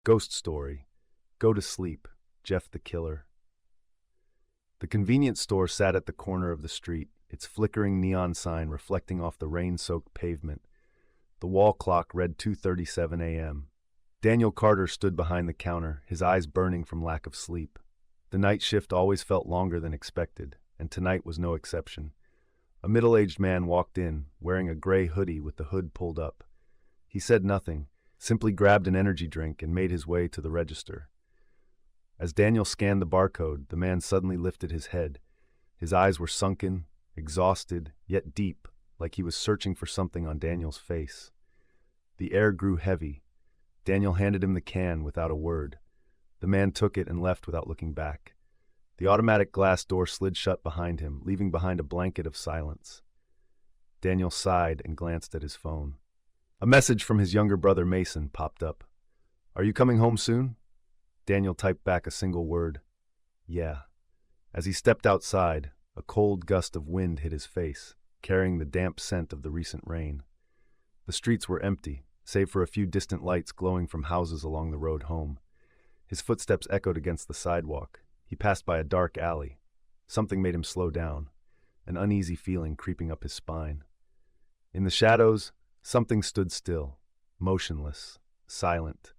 Ghost story. Go to sleep. Jeff the Killer. The convenience store sat at the corner of the street, its flickering neon sign reflecting off the rain-soaked pavement. The wall clock read 2:37 a.m. Daniel Carter stood behind the counter, his eyes burning from lack of sleep. The night shift always felt longer than expected, and tonight was no exception. A middle-aged man walked in, wearing a gray hoodie with the hood pulled up. He said nothing, simply grabbed an energy drink and made his way to the register. As Daniel scanned the barcode, the man suddenly lifted his head. His eyes were sunken, exhausted, yet deep, like he was searching for something on Daniel's face. The air grew heavy. Daniel handed him the can without a word. The man took it and left without looking back. The automatic glass door slid shut behind him, leaving behind a blanket of silence. Daniel sighed and glanced at his phone. A message from his younger brother Mason popped up. "Are you coming home soon?" Daniel typed back a single word. "Yeah." As he stepped outside, a cold gust of wind hit his face, carrying the damp scent of the recent rain. The streets were empty, save for a few distant lights glowing from houses along the road home. His footsteps echoed against the sidewalk. He passed by a dark alley. Something made him slow down, an uneasy feeling creeping up his spine. In the shadows, something stood still, motionless, silent.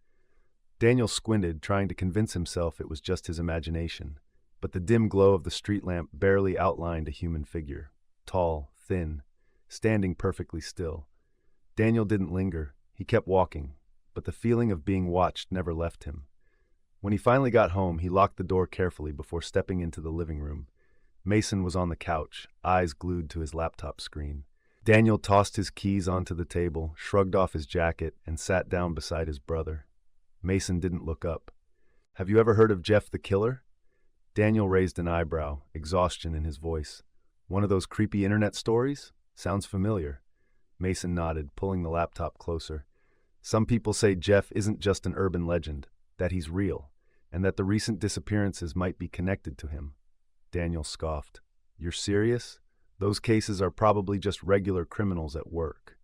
Daniel squinted, trying to convince himself it was just his imagination, but the dim glow of the street lamp barely outlined a human figure, tall, thin, standing perfectly still. Daniel didn't linger. He kept walking, but the feeling of being watched never left him. When he finally got home, he locked the door carefully before stepping into the living room. Mason was on the couch, eyes glued to his laptop screen. Daniel tossed his keys onto the table, shrugged off his jacket, and sat down beside his brother. Mason didn't look up. "Have you ever heard of Jeff the Killer?" Daniel raised an eyebrow, exhaustion in his voice. "One of those creepy internet stories? Sounds familiar." Mason nodded, pulling the laptop closer. "Some people say Jeff isn't just an urban legend, that he's real, and that the recent disappearances might be connected to him." Daniel scoffed. "You're serious? Those cases are probably just regular criminals at work."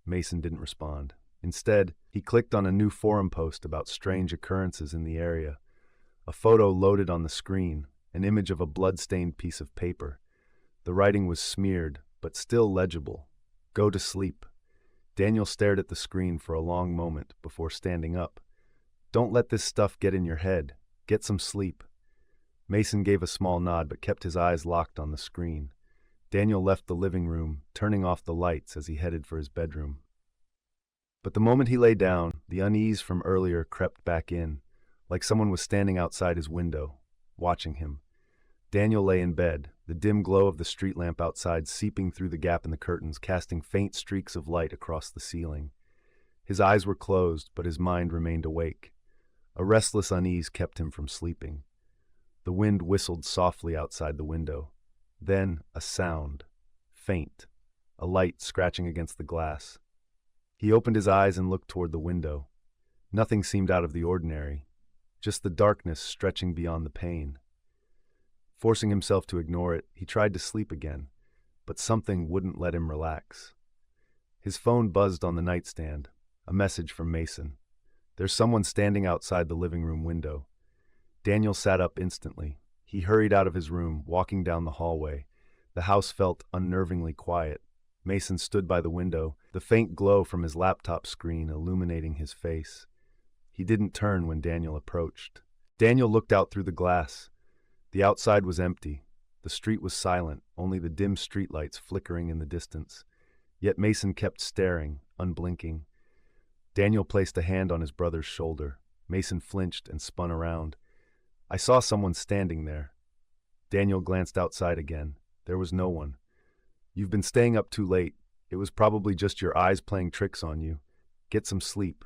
Mason didn't respond. Instead, he clicked on a new forum post about strange occurrences in the area. A photo loaded on the screen, an image of a blood-stained piece of paper. The writing was smeared, but still legible. "Go to sleep." Daniel stared at the screen for a long moment before standing up. "Don't let this stuff get in your head. Get some sleep." Mason gave a small nod but kept his eyes locked on the screen. Daniel left the living room, turning off the lights as he headed for his bedroom. But the moment he lay down, the unease from earlier crept back in, like someone was standing outside his window, watching him. Daniel lay in bed, the dim glow of the street lamp outside seeping through the gap in the curtains, casting faint streaks of light across the ceiling. His eyes were closed, but his mind remained awake. A restless unease kept him from sleeping. The wind whistled softly outside the window. Then a sound, faint, a light scratching against the glass. He opened his eyes and looked toward the window. Nothing seemed out of the ordinary, just the darkness stretching beyond the pane. Forcing himself to ignore it, he tried to sleep again, but something wouldn't let him relax. His phone buzzed on the nightstand, a message from Mason. "There's someone standing outside the living room window." Daniel sat up instantly. He hurried out of his room, walking down the hallway. The house felt unnervingly quiet. Mason stood by the window, the faint glow from his laptop screen illuminating his face. He didn't turn when Daniel approached. Daniel looked out through the glass. The outside was empty. The street was silent, only the dim streetlights flickering in the distance. Yet Mason kept staring, unblinking. Daniel placed a hand on his brother's shoulder. Mason flinched and spun around. "I saw someone standing there." Daniel glanced outside again. There was no one. "You've been staying up too late. It was probably just your eyes playing tricks on you. Get some sleep."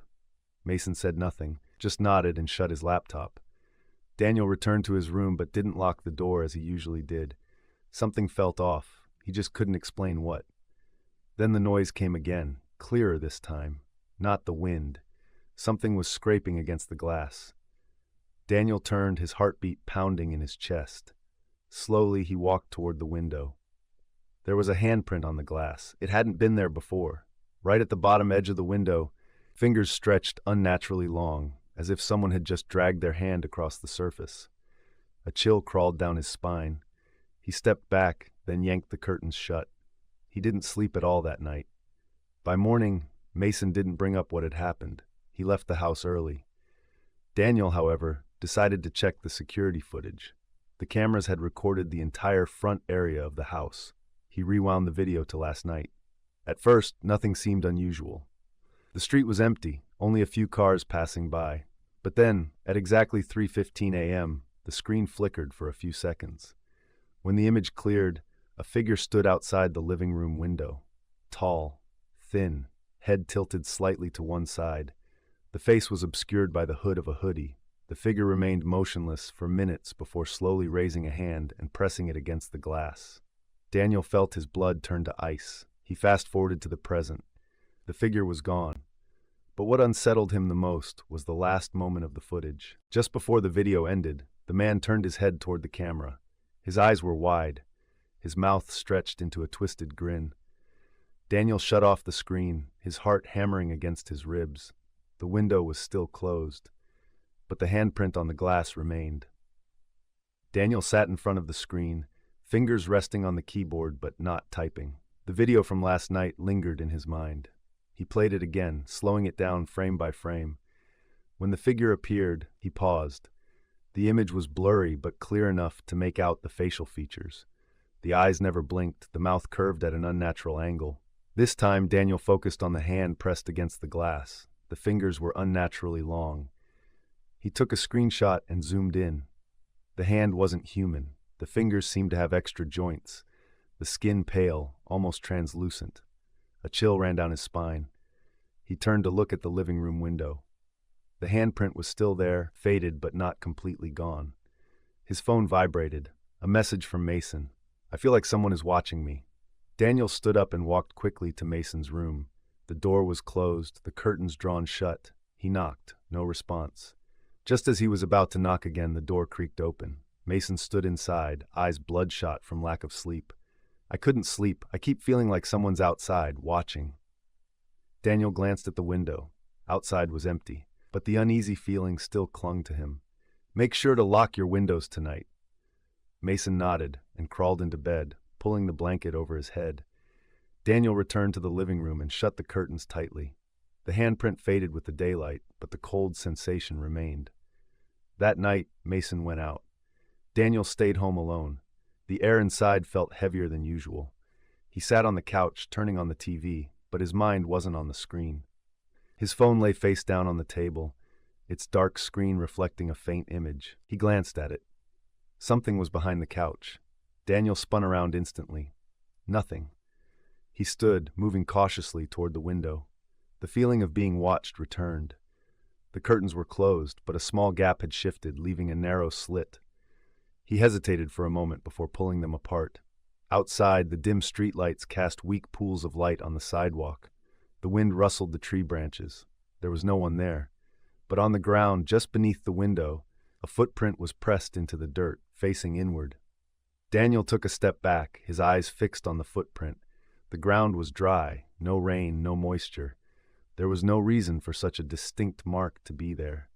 Mason said nothing, just nodded and shut his laptop. Daniel returned to his room but didn't lock the door as he usually did. Something felt off. He just couldn't explain what. Then the noise came again, clearer this time. Not the wind. Something was scraping against the glass. Daniel turned, his heartbeat pounding in his chest. Slowly, he walked toward the window. There was a handprint on the glass. It hadn't been there before. Right at the bottom edge of the window, fingers stretched unnaturally long, as if someone had just dragged their hand across the surface. A chill crawled down his spine. He stepped back, then yanked the curtains shut. He didn't sleep at all that night. By morning, Mason didn't bring up what had happened. He left the house early. Daniel, however, decided to check the security footage. The cameras had recorded the entire front area of the house. He rewound the video to last night. At first, nothing seemed unusual. The street was empty, only a few cars passing by. But then, at exactly 3:15 a.m., the screen flickered for a few seconds. When the image cleared, a figure stood outside the living room window. Tall, thin, head tilted slightly to one side. The face was obscured by the hood of a hoodie. The figure remained motionless for minutes before slowly raising a hand and pressing it against the glass. Daniel felt his blood turn to ice. He fast-forwarded to the present. The figure was gone. But what unsettled him the most was the last moment of the footage. Just before the video ended, the man turned his head toward the camera. His eyes were wide, his mouth stretched into a twisted grin. Daniel shut off the screen, his heart hammering against his ribs. The window was still closed, but the handprint on the glass remained. Daniel sat in front of the screen, fingers resting on the keyboard but not typing. The video from last night lingered in his mind. He played it again, slowing it down frame by frame. When the figure appeared, he paused. The image was blurry but clear enough to make out the facial features. The eyes never blinked, the mouth curved at an unnatural angle. This time, Daniel focused on the hand pressed against the glass. The fingers were unnaturally long. He took a screenshot and zoomed in. The hand wasn't human. The fingers seemed to have extra joints. The skin pale, almost translucent. A chill ran down his spine. He turned to look at the living room window. The handprint was still there, faded but not completely gone. His phone vibrated. A message from Mason. "I feel like someone is watching me." Daniel stood up and walked quickly to Mason's room. The door was closed, the curtains drawn shut. He knocked. No response. Just as he was about to knock again, the door creaked open. Mason stood inside, eyes bloodshot from lack of sleep. "I couldn't sleep. I keep feeling like someone's outside, watching." Daniel glanced at the window. Outside was empty, but the uneasy feeling still clung to him. "Make sure to lock your windows tonight." Mason nodded and crawled into bed, pulling the blanket over his head. Daniel returned to the living room and shut the curtains tightly. The handprint faded with the daylight, but the cold sensation remained. That night, Mason went out. Daniel stayed home alone. The air inside felt heavier than usual. He sat on the couch, turning on the TV, but his mind wasn't on the screen. His phone lay face down on the table, its dark screen reflecting a faint image. He glanced at it. Something was behind the couch. Daniel spun around instantly. Nothing. He stood, moving cautiously toward the window. The feeling of being watched returned. The curtains were closed, but a small gap had shifted, leaving a narrow slit. He hesitated for a moment before pulling them apart. Outside, the dim streetlights cast weak pools of light on the sidewalk. The wind rustled the tree branches. There was no one there. But on the ground, just beneath the window, a footprint was pressed into the dirt, facing inward. Daniel took a step back, his eyes fixed on the footprint. The ground was dry, no rain, no moisture. There was no reason for such a distinct mark to be there.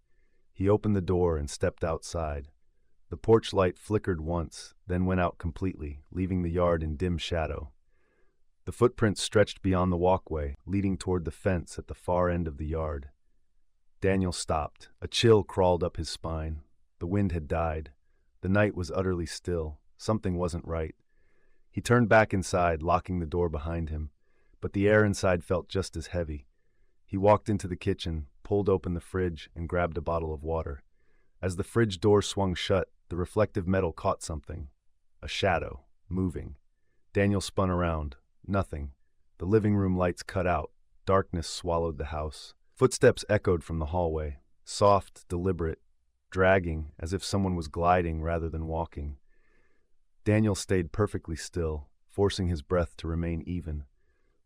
He opened the door and stepped outside. The porch light flickered once, then went out completely, leaving the yard in dim shadow. The footprint stretched beyond the walkway, leading toward the fence at the far end of the yard. Daniel stopped. A chill crawled up his spine. The wind had died. The night was utterly still. Something wasn't right. He turned back inside, locking the door behind him, but the air inside felt just as heavy. He walked into the kitchen, pulled open the fridge, and grabbed a bottle of water. As the fridge door swung shut, the reflective metal caught something. A shadow, moving. Daniel spun around. Nothing. The living room lights cut out. Darkness swallowed the house. Footsteps echoed from the hallway, soft, deliberate, dragging, as if someone was gliding rather than walking. Daniel stayed perfectly still, forcing his breath to remain even.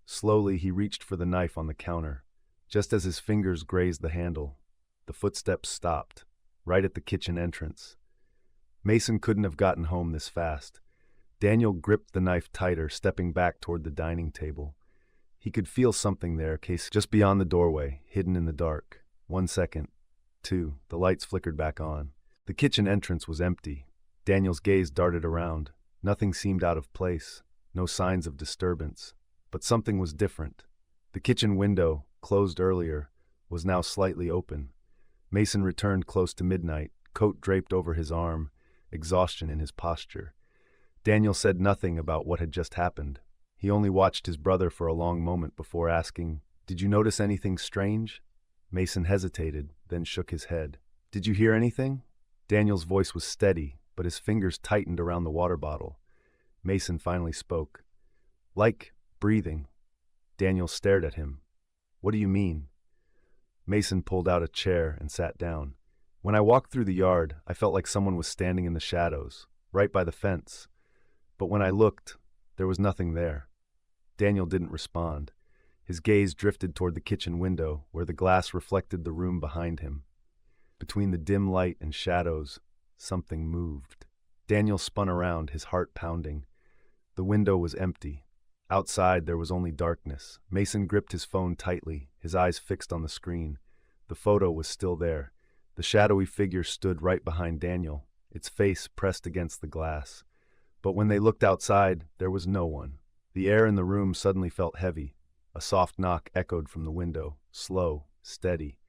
Slowly, he reached for the knife on the counter. Just as his fingers grazed the handle, the footsteps stopped, right at the kitchen entrance. Mason couldn't have gotten home this fast. Daniel gripped the knife tighter, stepping back toward the dining table. He could feel something there, just beyond the doorway, hidden in the dark. 1 second. too. The lights flickered back on. The kitchen entrance was empty. Daniel's gaze darted around. Nothing seemed out of place. No signs of disturbance. But something was different. The kitchen window, closed earlier, was now slightly open. Mason returned close to midnight, coat draped over his arm, exhaustion in his posture. Daniel said nothing about what had just happened. He only watched his brother for a long moment before asking, "Did you notice anything strange?" Mason hesitated, then shook his head. "Did you hear anything?" Daniel's voice was steady, but his fingers tightened around the water bottle. Mason finally spoke. "Like breathing." Daniel stared at him. "What do you mean?" Mason pulled out a chair and sat down. "When I walked through the yard, I felt like someone was standing in the shadows, right by the fence. But when I looked, there was nothing there." Daniel didn't respond. His gaze drifted toward the kitchen window, where the glass reflected the room behind him. Between the dim light and shadows, something moved. Daniel spun around, his heart pounding. The window was empty. Outside, there was only darkness. Mason gripped his phone tightly, his eyes fixed on the screen. The photo was still there. The shadowy figure stood right behind Daniel, its face pressed against the glass. But when they looked outside, there was no one. The air in the room suddenly felt heavy. A soft knock echoed from the window, slow, steady.